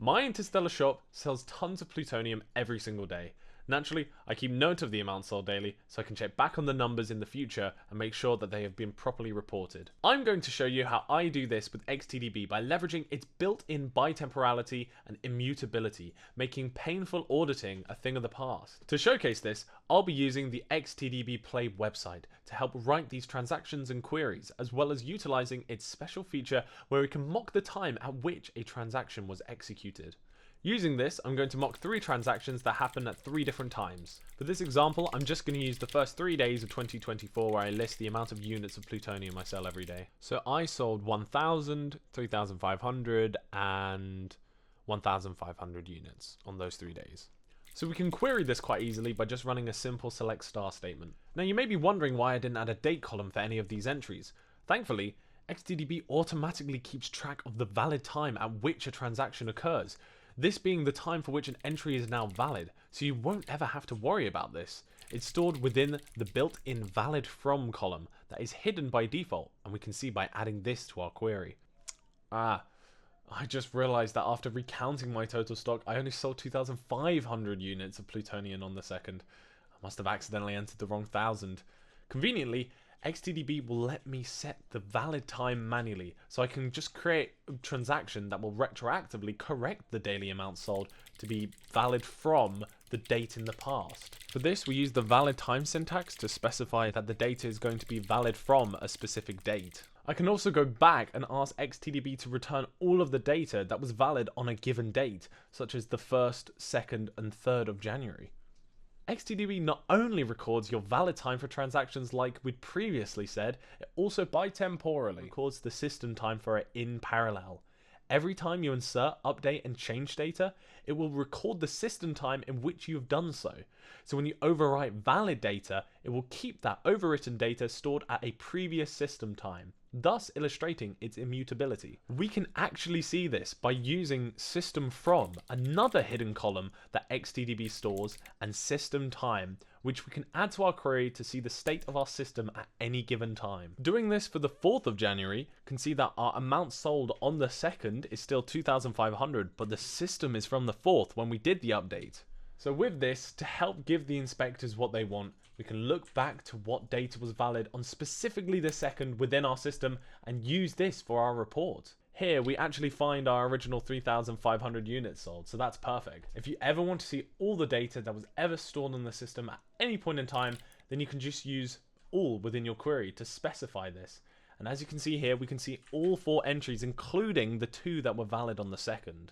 My interstellar shop sells tons of plutonium every single day. Naturally, I keep note of the amount sold daily so I can check back on the numbers in the future and make sure that they have been properly reported. I'm going to show you how I do this with XTDB by leveraging its built-in bitemporality and immutability, making painful auditing a thing of the past. To showcase this, I'll be using the XTDB Play website to help write these transactions and queries, as well as utilizing its special feature where we can mock the time at which a transaction was executed. Using this, I'm going to mock 3 transactions that happen at 3 different times. For this example, I'm just going to use the first 3 days of 2024 where I list the amount of units of plutonium I sell every day. So I sold 1,000, 3,500 and 1,500 units on those 3 days. So we can query this quite easily by just running a simple select star statement. Now you may be wondering why I didn't add a date column for any of these entries. Thankfully, XTDB automatically keeps track of the valid time at which a transaction occurs. This being the time for which an entry is now valid, so you won't ever have to worry about this. It's stored within the built-in valid from column that is hidden by default, and we can see by adding this to our query. I just realized that after recounting my total stock, I only sold 2,500 units of plutonium on the second. I must have accidentally entered the wrong 1,000. Conveniently, XTDB will let me set the valid time manually, so I can just create a transaction that will retroactively correct the daily amount sold to be valid from the date in the past. For this, we use the valid time syntax to specify that the data is going to be valid from a specific date. I can also go back and ask XTDB to return all of the data that was valid on a given date, such as the 1st, 2nd, and 3rd of January. XTDB not only records your valid time for transactions like we'd previously said, it also bitemporally records the system time for it in parallel. Every time you insert, update, and change data, it will record the system time in which you have done so. So when you overwrite valid data, it will keep that overwritten data stored at a previous system time, thus illustrating its immutability. We can actually see this by using system from, another hidden column that XTDB stores, and system time, which we can add to our query to see the state of our system at any given time. Doing this for the 4th of January, can see that our amount sold on the 2nd is still 2,500, but the system is from the 4th when we did the update. So with this, to help give the inspectors what they want, we can look back to what data was valid on specifically the 2nd within our system and use this for our report. Here we actually find our original 3,500 units sold, so that's perfect. If you ever want to see all the data that was ever stored in the system at any point in time, then you can just use all within your query to specify this. And as you can see here, we can see all 4 entries, including the 2 that were valid on the 2nd.